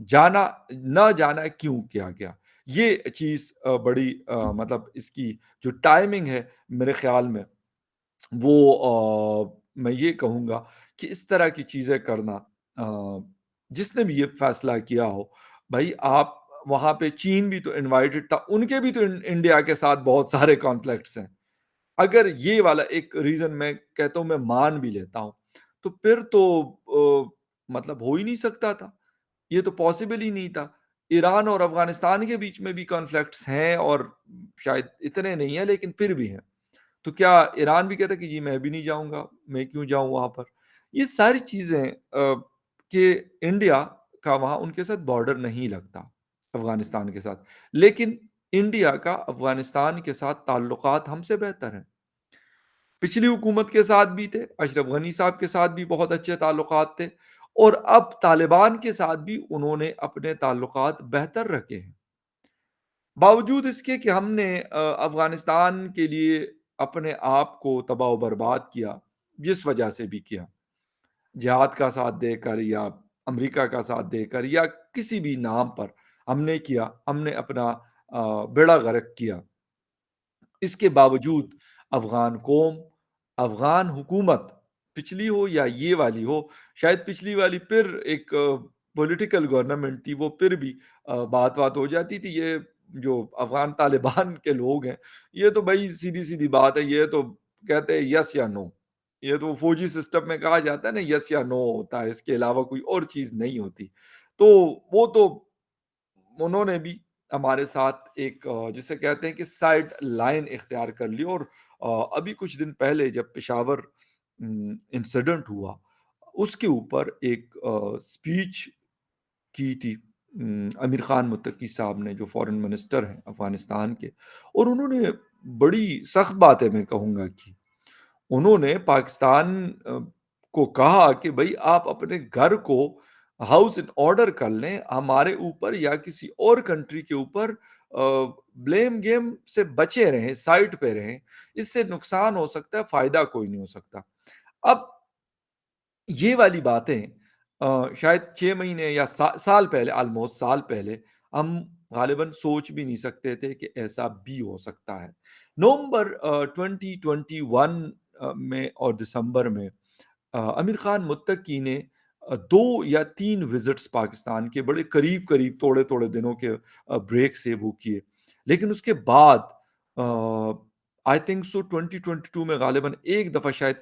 جانا نہ جانا کیوں کیا گیا؟ یہ چیز بڑی مطلب اس کی جو ٹائمنگ ہے میرے خیال میں وہ میں یہ کہوں گا کہ اس طرح کی چیزیں کرنا جس نے بھی یہ فیصلہ کیا ہو، بھائی آپ وہاں پہ چین بھی تو انوائٹڈ تھا، ان کے بھی تو انڈیا کے ساتھ بہت سارے کانفلکٹس ہیں۔ اگر یہ والا ایک ریزن میں کہتا ہوں میں مان بھی لیتا ہوں، تو پھر تو مطلب ہو ہی نہیں سکتا تھا، یہ تو پاسبل ہی نہیں تھا۔ ایران اور افغانستان کے بیچ میں بھی کانفلکٹس ہیں اور شاید اتنے نہیں ہیں لیکن پھر بھی ہیں۔ تو کیا ایران بھی کہتا ہے کہ جی میں بھی نہیں جاؤں گا، میں کیوں جاؤں وہاں پر؟ یہ ساری چیزیں کہ انڈیا کا وہاں ان کے ساتھ بارڈر نہیں لگتا افغانستان کے ساتھ، لیکن انڈیا کا افغانستان کے ساتھ تعلقات ہم سے بہتر ہیں۔ پچھلی حکومت کے ساتھ بھی تھے، اشرف غنی صاحب کے ساتھ بھی بہت اچھے تعلقات تھے اور اب طالبان کے ساتھ بھی انہوں نے اپنے تعلقات بہتر رکھے ہیں۔ باوجود اس کے کہ ہم نے افغانستان کے لیے اپنے آپ کو تباہ و برباد کیا، جس وجہ سے بھی کیا، جہاد کا ساتھ دے کر یا امریکہ کا ساتھ دے کر یا کسی بھی نام پر ہم نے کیا، ہم نے اپنا بیڑا غرق کیا۔ اس کے باوجود افغان قوم، افغان حکومت، پچھلی ہو یا یہ والی ہو، شاید پچھلی والی پھر ایک پولیٹیکل گورنمنٹ تھی، وہ پھر بھی بات بات ہو جاتی تھی۔ یہ جو افغان طالبان کے لوگ ہیں، یہ تو بھائی سیدھی سیدھی بات ہے، یہ تو کہتے ہیں یس یا نو۔ یہ تو فوجی سسٹم میں کہا جاتا ہے نا، یس یا نو ہوتا ہے، اس کے علاوہ کوئی اور چیز نہیں ہوتی۔ تو وہ تو انہوں نے بھی ہمارے ساتھ ایک جسے کہتے ہیں کہ سائڈ لائن اختیار کر لی اور ابھی کچھ دن پہلے جب پشاور انسیڈنٹ ہوا، اس کے اوپر ایک اسپیچ کی تھی امیر خان متقی صاحب نے، جو فورن منسٹر ہیں افغانستان کے، اور انہوں نے بڑی سخت باتیں میں کہوں گا کی۔ انہوں نے پاکستان کو کہا کہ بھائی آپ اپنے گھر کو ہاؤس ان آرڈر کر لیں، ہمارے اوپر یا کسی اور کنٹری کے اوپر بلیم گیم سے بچے رہیں، سائٹ پہ رہیں، اس سے نقصان ہو سکتا ہے، فائدہ کوئی نہیں ہو سکتا۔ اب یہ والی باتیں شاید 6 مہینے یا سال پہلے، آلموسٹ سال پہلے، ہم غالباً سوچ بھی نہیں سکتے تھے کہ ایسا بھی ہو سکتا ہے۔ نومبر 2021 میں اور دسمبر میں امیر خان متقی نے 2 یا 3 وزٹس پاکستان کے بڑے قریب قریب تھوڑے تھوڑے دنوں کے بریک سے وہ کیے، لیکن اس کے بعد آئی تھنک سو 2022 میں غالباً ایک دفعہ شاید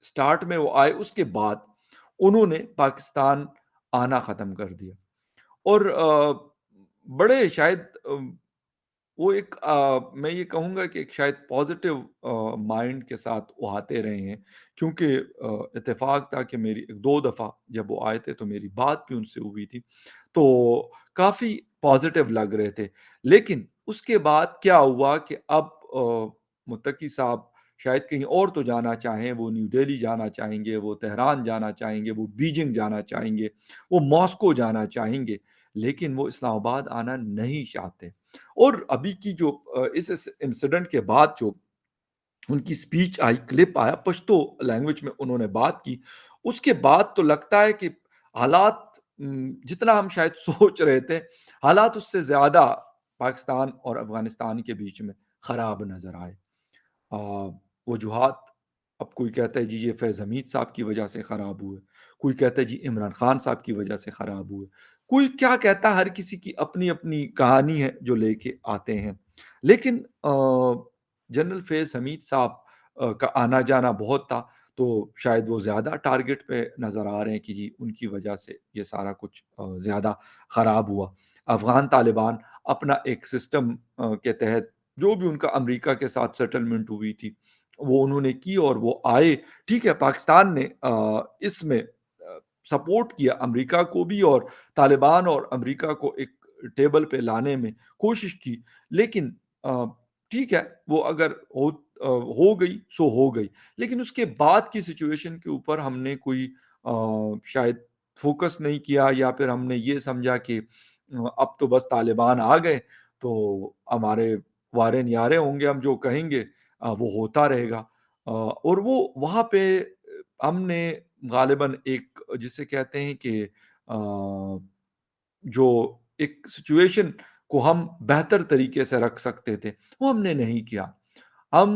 سٹارٹ میں وہ آئے، اس کے بعد انہوں نے پاکستان آنا ختم کر دیا اور بڑے شاید وہ ایک میں یہ کہوں گا کہ ایک شاید پازیٹیو مائنڈ کے ساتھ وہ آتے رہے ہیں، کیونکہ اتفاق تھا کہ میری 2 دفعہ جب وہ آئے تھے تو میری بات بھی ان سے ہوئی تھی، تو کافی پازیٹیو لگ رہے تھے۔ لیکن اس کے بعد کیا ہوا کہ اب متقی صاحب شاید کہیں اور تو جانا چاہیں، وہ نیو دہلی جانا چاہیں گے، وہ تہران جانا چاہیں گے، وہ بیجنگ جانا چاہیں گے، وہ ماسکو جانا چاہیں گے، لیکن وہ اسلام آباد آنا نہیں چاہتے۔ اور ابھی کی جو اس انسیڈنٹ کے بعد جو ان کی سپیچ آئی، کلپ آیا، پشتو لینگویج میں انہوں نے بات کی، اس کے بعد تو لگتا ہے کہ حالات جتنا ہم شاید سوچ رہے تھے، حالات اس سے زیادہ پاکستان اور افغانستان کے بیچ میں خراب نظر آئے۔ وجوہات، اب کوئی کہتا ہے جی یہ فیض حمید صاحب کی وجہ سے خراب ہوئے، کوئی کہتا ہے جی عمران خان صاحب کی وجہ سے خراب ہوئے، کوئی کیا کہتا ہے، ہر کسی کی اپنی اپنی کہانی ہے جو لے کے آتے ہیں۔ لیکن جنرل فیض حمید صاحب کا آنا جانا بہت تھا، تو شاید وہ زیادہ ٹارگٹ پہ نظر آ رہے ہیں کہ جی ان کی وجہ سے یہ سارا کچھ زیادہ خراب ہوا۔ افغان طالبان اپنا ایک سسٹم کے تحت جو بھی ان کا امریکہ کے ساتھ سیٹلمنٹ ہوئی تھی وہ انہوں نے کی اور وہ آئے، ٹھیک ہے، پاکستان نے اس میں سپورٹ کیا امریکہ کو بھی اور طالبان اور امریکہ کو ایک ٹیبل پہ لانے میں کوشش کی، لیکن ٹھیک ہے، وہ اگر ہو گئی سو ہو گئی، لیکن اس کے بعد کی سچویشن کے اوپر ہم نے کوئی شاید فوکس نہیں کیا، یا پھر ہم نے یہ سمجھا کہ اب تو بس طالبان آ گئے تو ہمارے وارے نیارے ہوں گے، ہم جو کہیں گے وہ ہوتا رہے گا۔ اور وہ وہاں پہ ہم نے غالباً ایک جسے کہتے ہیں کہ جو ایک سچویشن کو ہم بہتر طریقے سے رکھ سکتے تھے، وہ ہم نے نہیں کیا۔ ہم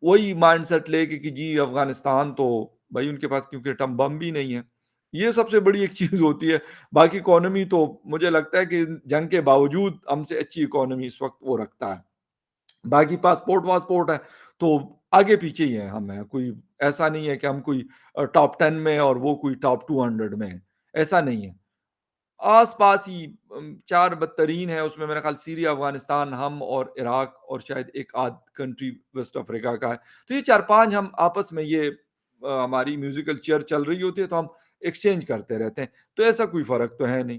وہی مائنڈ سیٹ لے کے کہ جی افغانستان تو بھائی ان کے پاس کیونکہ ایٹم بم بھی نہیں ہے، یہ سب سے بڑی ایک چیز ہوتی ہے۔ باقی اکانومی تو مجھے لگتا ہے کہ جنگ کے باوجود ہم سے اچھی اکانومی اس وقت وہ رکھتا ہے۔ باقی پاسپورٹ واسپورٹ ہے تو آگے پیچھے ہی ہیں ہم ہیں، کوئی ایسا نہیں ہے کہ ہم کوئی ٹاپ 10 میں اور وہ کوئی ٹاپ 200 میں ہے، ایسا نہیں ہے۔ آس پاس ہی چار بدترین ہے، اس میں میرا خیال سیریا، افغانستان، ہم اور عراق اور شاید ایک آدھ کنٹری ویسٹ افریقہ کا ہے۔ تو یہ چار پانچ ہم آپس میں یہ ہماری میوزیکل چیئر چل رہی ہوتی ہے تو ہم ایکسچینج کرتے رہتے ہیں، تو ایسا کوئی فرق تو ہے نہیں۔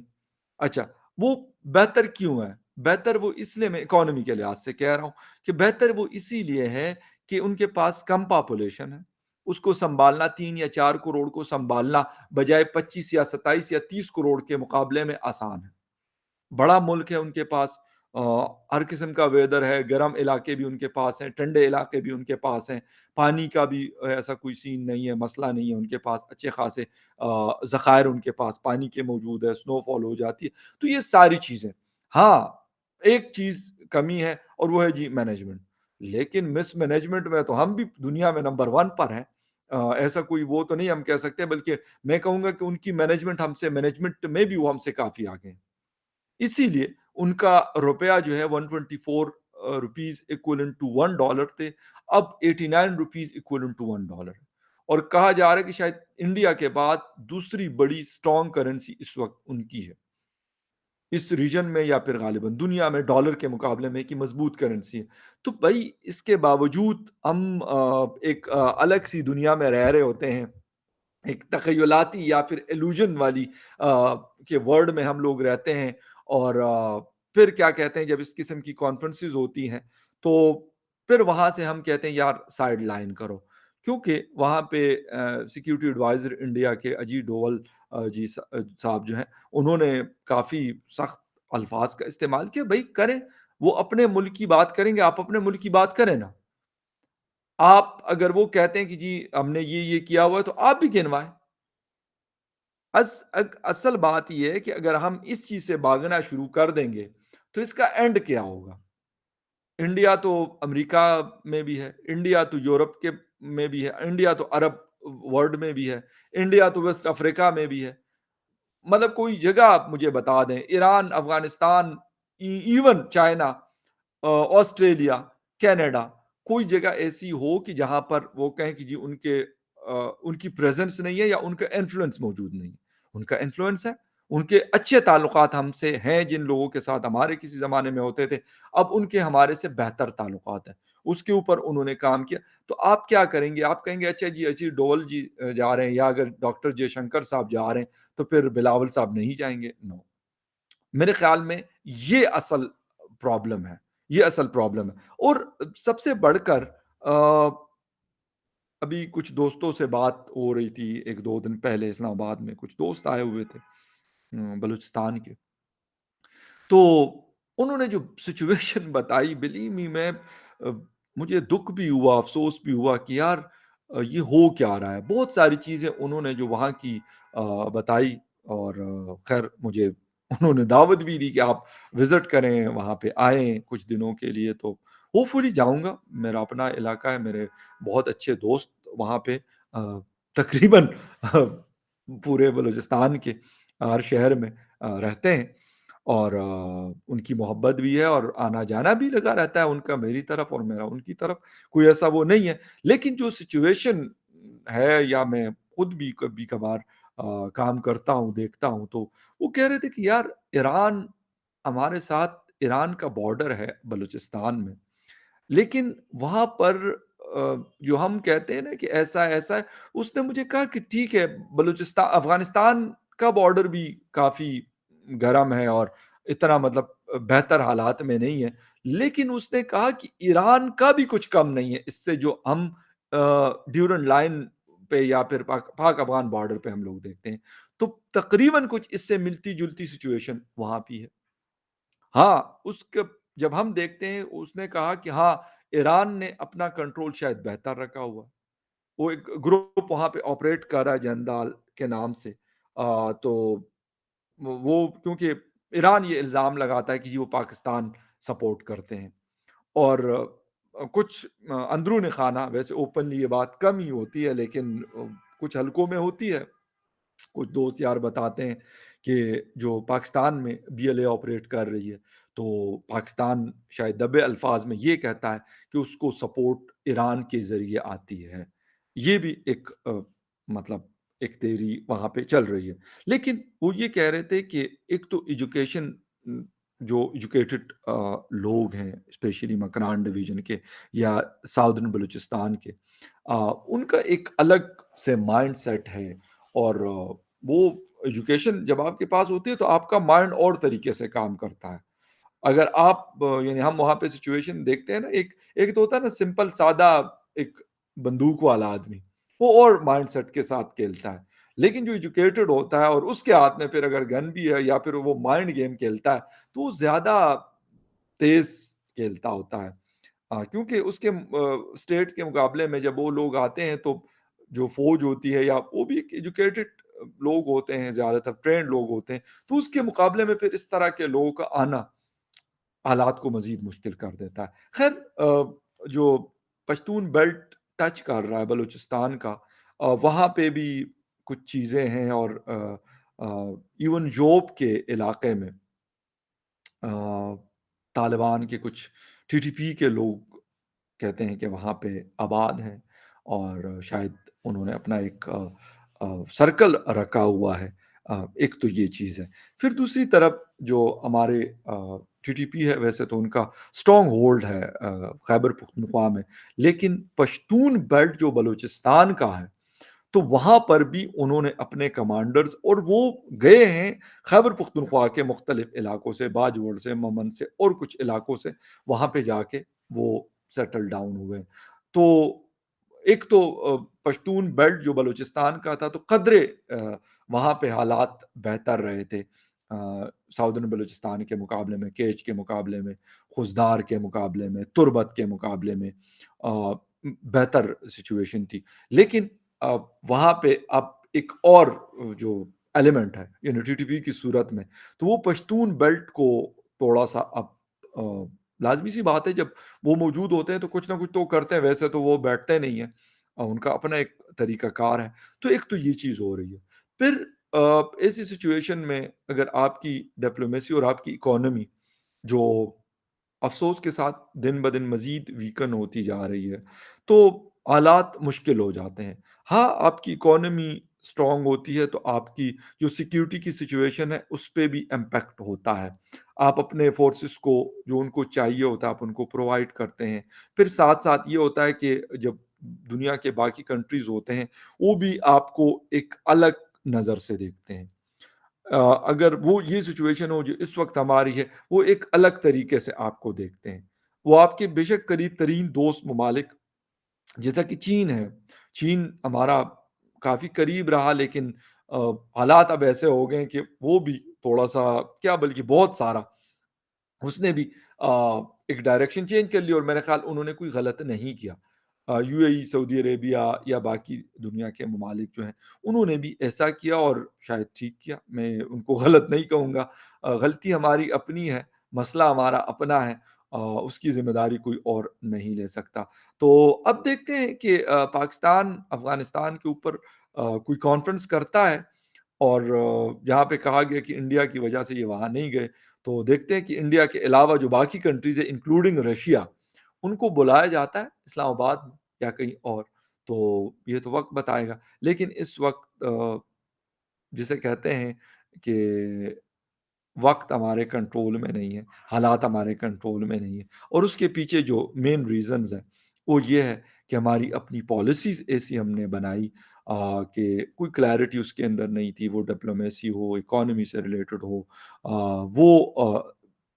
اچھا، وہ بہتر کیوں ہے؟ بہتر وہ اس لیے، میں اکانومی کے لحاظ سے کہہ رہا ہوں کہ بہتر وہ اسی لیے ہے کہ ان کے پاس کم پاپولیشن ہے، اس کو سنبھالنا 3 یا 4 کروڑ کو سنبھالنا بجائے 25 یا 27 یا 30 کروڑ کے مقابلے میں آسان ہے۔ بڑا ملک ہے ان کے پاس، ہر قسم کا ویدر ہے، گرم علاقے بھی ان کے پاس ہیں، ٹھنڈے علاقے بھی ان کے پاس ہیں، پانی کا بھی ایسا کوئی سین نہیں ہے، مسئلہ نہیں ہے ان کے پاس، اچھے خاصے ذخائر ان کے پاس پانی کے موجود ہے، سنو فال ہو جاتی ہے، تو یہ ساری چیزیں۔ ہاں، ایک چیز کمی ہے اور وہ ہے جی مینجمنٹ، لیکن مس مینجمنٹ میں تو ہم بھی دنیا میں نمبر 1 پر ہیں۔ ایسا کوئی وہ تو نہیں ہم کہہ سکتے، بلکہ میں کہوں گا کہ ان کی مینجمنٹ ہم سے، مینجمنٹ میں بھی وہ ہم سے کافی آگے ہیں۔ اسی لیے ان کا روپیہ جو ہے 124 روپیز ایکولنٹ ٹو $1 تھے، اب 89 روپیز ایکولنٹ ٹو $1 ہے، اور کہا جا رہا ہے کہ شاید انڈیا کے بعد دوسری بڑی اسٹرانگ کرنسی اس وقت ان کی ہے اس ریجن میں، یا پھر غالباً دنیا میں ڈالر کے مقابلے میں کی مضبوط کرنسی ہے۔ تو بھائی اس کے باوجود ہم ایک الگ سی دنیا میں رہ رہے ہوتے ہیں، ایک تخیلاتی یا پھر ایلوژن والی کے ورڈ میں ہم لوگ رہتے ہیں، اور پھر کیا کہتے ہیں جب اس قسم کی کانفرنسز ہوتی ہیں تو پھر وہاں سے ہم کہتے ہیں یار سائڈ لائن کرو، کیونکہ وہاں پہ سیکیورٹی ایڈوائزر انڈیا کے اجیت ڈوول جی صاحب جو ہیں، انہوں نے کافی سخت الفاظ کا استعمال کیا۔ بھائی کریں، وہ اپنے ملک کی بات کریں گے، آپ اپنے ملک کی بات کریں نا۔ آپ اگر وہ کہتے ہیں کہ جی ہم نے یہ کیا ہوا ہے تو آپ بھی گنوائیں۔ اصل بات یہ ہے کہ اگر ہم اس چیز سے بھاگنا شروع کر دیں گے تو اس کا اینڈ کیا ہوگا؟ انڈیا تو امریکہ میں بھی ہے، انڈیا تو یورپ کے میں بھی ہے، انڈیا تو عرب ورلڈ میں بھی ہے، انڈیا تو ویسٹ افریقہ میں بھی ہے۔ مطلب کوئی جگہ آپ مجھے بتا دیں، Iran, Afghanistan, even China, Australia, Canada, کوئی جگہ ایسی ہو کہ جہاں پر وہ کہیں کہ جی ان کی پریزنس نہیں ہے یا ان کا انفلوئنس موجود نہیں ہے۔ ان کا انفلوئنس ہے، ان کے اچھے تعلقات ہم سے ہیں، جن لوگوں کے ساتھ ہمارے کسی زمانے میں ہوتے تھے، اب ان کے ہمارے سے بہتر تعلقات ہیں، اس کے اوپر انہوں نے کام کیا۔ تو آپ کیا کریں گے؟ آپ کہیں گے اچھا جی اجی ڈول جی جا رہے ہیں، یا اگر ڈاکٹر جے شنکر صاحب جا رہے ہیں تو پھر بلاول صاحب نہیں جائیں گے؟ نو، میرے خیال میں یہ اصل پرابلم ہے، یہ اصل پرابلم ہے۔ اور سب سے بڑھ کر ابھی کچھ دوستوں سے بات ہو رہی تھی 1 2 دن پہلے، اسلام آباد میں کچھ دوست آئے ہوئے تھے بلوچستان کے، تو انہوں نے جو سچویشن بتائی، بلیو می، میں مجھے دکھ بھی ہوا، افسوس بھی ہوا کہ یار یہ ہو کیا رہا ہے۔ بہت ساری چیزیں انہوں نے جو وہاں کی بتائی، اور خیر مجھے انہوں نے دعوت بھی دی کہ آپ وزٹ کریں، وہاں پہ آئیں کچھ دنوں کے لیے، تو ہوپ فلی جاؤں گا۔ میرا اپنا علاقہ ہے، میرے بہت اچھے دوست وہاں پہ تقریباً پورے بلوچستان کے ہر شہر میں رہتے ہیں، اور ان کی محبت بھی ہے، اور آنا جانا بھی لگا رہتا ہے ان کا میری طرف اور میرا ان کی طرف، کوئی ایسا وہ نہیں ہے۔ لیکن جو سچویشن ہے، یا میں خود بھی کبھی کبھار کام کرتا ہوں، دیکھتا ہوں، تو وہ کہہ رہے تھے کہ یار ایران ہمارے ساتھ، ایران کا بارڈر ہے بلوچستان میں، لیکن وہاں پر جو ہم کہتے ہیں نا کہ ایسا ایسا ہے، اس نے مجھے کہا کہ ٹھیک ہے، بلوچستان افغانستان کا بارڈر بھی کافی گرم ہے اور اتنا مطلب بہتر حالات میں نہیں ہے، لیکن اس نے کہا کہ ایران کا بھی کچھ کم نہیں ہے اس سے، جو ہم ڈیورنٹ لائن پہ یا پھر پاک افغان بارڈر پہ ہم لوگ دیکھتے ہیں، تو تقریباً کچھ اس سے ملتی جلتی سچویشن وہاں بھی ہے۔ ہاں، اس کے جب ہم دیکھتے ہیں، اس نے کہا کہ ہاں ایران نے اپنا کنٹرول شاید بہتر رکھا ہوا ہے، وہ ایک گروپ وہاں پہ آپریٹ کر رہا ہے جندال کے نام سے، تو وہ کیونکہ ایران یہ الزام لگاتا ہے کہ جی وہ پاکستان سپورٹ کرتے ہیں، اور کچھ اندرون خانہ ویسے اوپنلی یہ بات کم ہی ہوتی ہے، لیکن کچھ حلقوں میں ہوتی ہے، کچھ دوست یار بتاتے ہیں کہ جو پاکستان میں بی ایل اے آپریٹ کر رہی ہے، تو پاکستان شاید دبے الفاظ میں یہ کہتا ہے کہ اس کو سپورٹ ایران کے ذریعے آتی ہے۔ یہ بھی ایک مطلب ایک تھیوری وہاں پہ چل رہی ہے۔ لیکن وہ یہ کہہ رہے تھے کہ ایک تو ایجوکیشن، جو ایجوکیٹڈ لوگ ہیں اسپیشلی مکران ڈویژن کے یا ساؤدرن بلوچستان کے، ان کا ایک الگ سے مائنڈ سیٹ ہے، اور وہ ایجوکیشن جب آپ کے پاس ہوتی ہے تو آپ کا مائنڈ اور طریقے سے کام کرتا ہے۔ اگر آپ یعنی ہم وہاں پہ سچویشن دیکھتے ہیں نا، ایک تو ہوتا ہے نا سمپل سادہ ایک بندوق والا آدمی، وہ اور مائنڈ سیٹ کے ساتھ کھیلتا ہے، لیکن جو ایجوکیٹڈ ہوتا ہے اور اس کے ہاتھ میں پھر اگر گن بھی ہے یا پھر وہ مائنڈ گیم کھیلتا ہے، تو وہ زیادہ تیز کھیلتا ہوتا ہے، کیونکہ اس کے اسٹیٹ کے مقابلے میں جب وہ لوگ آتے ہیں تو جو فوج ہوتی ہے یا وہ بھی ایجوکیٹڈ لوگ ہوتے ہیں، زیادہ تر ٹرینڈ لوگ ہوتے ہیں، تو اس کے مقابلے میں پھر اس طرح کے لوگوں کا آنا حالات کو مزید مشکل کر دیتا ہے۔ خیر، جو پشتون بیلٹ ٹچ کر رہا ہے بلوچستان کا، وہاں پہ بھی کچھ چیزیں ہیں، اور ایون جوب کے علاقے میں طالبان کے کچھ ٹی ٹی پی کے لوگ کہتے ہیں کہ وہاں پہ آباد ہیں، اور شاید انہوں نے اپنا ایک سرکل رکھا ہوا ہے۔ ایک تو یہ چیز ہے۔ پھر دوسری طرف جو ہمارے ٹی ٹی پی ہے، ویسے تو ان کا اسٹرانگ ہولڈ ہے خیبر پختونخوا میں، لیکن پشتون بیلٹ جو بلوچستان کا ہے، تو وہاں پر بھی انہوں نے اپنے کمانڈرز، اور وہ گئے ہیں خیبر پختونخوا کے مختلف علاقوں سے، باجوڑ سے، ممن سے اور کچھ علاقوں سے، وہاں پہ جا کے وہ سیٹل ڈاؤن ہوئے۔ تو ایک تو پشتون بیلٹ جو بلوچستان کا تھا، تو قدرے وہاں پہ حالات بہتر رہے تھے ساؤدرن بلوچستان کے مقابلے میں، کیچ کے مقابلے میں، خزدار کے مقابلے میں، تربت کے مقابلے میں بہتر سچویشن تھی۔ لیکن وہاں پہ اب ایک اور جو ایلیمنٹ ہے یعنی ٹی ٹی پی کی صورت میں، تو وہ پشتون بیلٹ کو تھوڑا سا اب لازمی سی بات ہے، جب وہ موجود ہوتے ہیں تو کچھ نہ کچھ تو کرتے ہیں، ویسے تو وہ بیٹھتے نہیں ہیں، ان کا اپنا ایک طریقہ کار ہے۔ تو ایک تو یہ چیز ہو رہی ہے۔ پھر ایسی سچویشن میں اگر آپ کی ڈپلومیسی اور آپ کی اکانومی جو افسوس کے ساتھ دن بدن مزید ویکن ہوتی جا رہی ہے، تو حالات مشکل ہو جاتے ہیں۔ ہاں، آپ کی اکانومی اسٹرانگ ہوتی ہے تو آپ کی جو سیکیورٹی کی سچویشن ہے اس پہ بھی امپیکٹ ہوتا ہے۔ آپ اپنے فورسز کو جو ان کو چاہیے ہوتا ہے آپ ان کو پرووائڈ کرتے ہیں۔ پھر ساتھ ساتھ یہ ہوتا ہے کہ جب دنیا کے باقی کنٹریز ہوتے ہیں، وہ بھی آپ کو ایک الگ نظر سے دیکھتے ہیں۔ اگر وہ یہ سچویشن ہو جو اس وقت ہماری ہے، وہ ایک الگ طریقے سے آپ کو دیکھتے ہیں۔ وہ آپ کے بے شک قریب ترین دوست ممالک جیسا کہ چین ہے، چین ہمارا کافی قریب رہا، لیکن حالات اب ایسے ہو گئے کہ وہ بھی تھوڑا سا کیا بلکہ بہت سارا اس نے بھی ایک ڈائریکشن چینج کر لی، اور میرے خیال انہوں نے کوئی غلط نہیں کیا۔ یو اے ای، سعودی عربیہ یا باقی دنیا کے ممالک جو ہیں، انہوں نے بھی ایسا کیا اور شاید ٹھیک کیا، میں ان کو غلط نہیں کہوں گا۔ غلطی ہماری اپنی ہے، مسئلہ ہمارا اپنا ہے، اس کی ذمہ داری کوئی اور نہیں لے سکتا۔ تو اب دیکھتے ہیں کہ پاکستان افغانستان کے اوپر کوئی کانفرنس کرتا ہے، اور جہاں پہ کہا گیا کہ انڈیا کی وجہ سے یہ وہاں نہیں گئے، تو دیکھتے ہیں کہ انڈیا کے علاوہ جو باقی کنٹریز ہیں انکلوڈنگ رشیا، ان کو بلایا جاتا ہے اسلام آباد میں یا کہیں اور، تو یہ تو وقت بتائے گا۔ لیکن اس وقت جسے کہتے ہیں کہ وقت ہمارے کنٹرول میں نہیں ہے، حالات ہمارے کنٹرول میں نہیں ہے، اور اس کے پیچھے جو مین ریزنز ہیں وہ یہ ہے کہ ہماری اپنی پالیسیز ایسی ہم نے بنائی کہ کوئی کلیئرٹی اس کے اندر نہیں تھی، وہ ڈپلومیسی ہو، اکانومی سے ریلیٹڈ ہو، وہ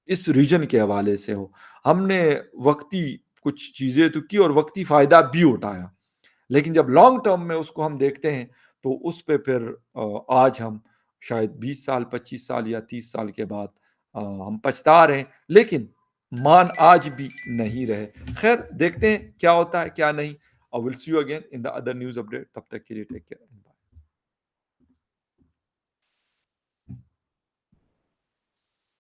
اس ریجن کے حوالے سے ہو، ہم نے وقتی کچھ چیزیں تو کی اور وقتی فائدہ بھی اٹھایا، لیکن جب لانگ ٹرم میں اس کو ہم دیکھتے ہیں تو اس پہ پھر آج ہم شاید 20 سال 25 سال یا 30 سال کے بعد ہم پچھتا رہے ہیں، لیکن مان آج بھی نہیں رہے۔ خیر، دیکھتے ہیں کیا ہوتا ہے کیا نہیں۔ I will see you again in the other news update. تب تک کے لیے ٹیک کیئر۔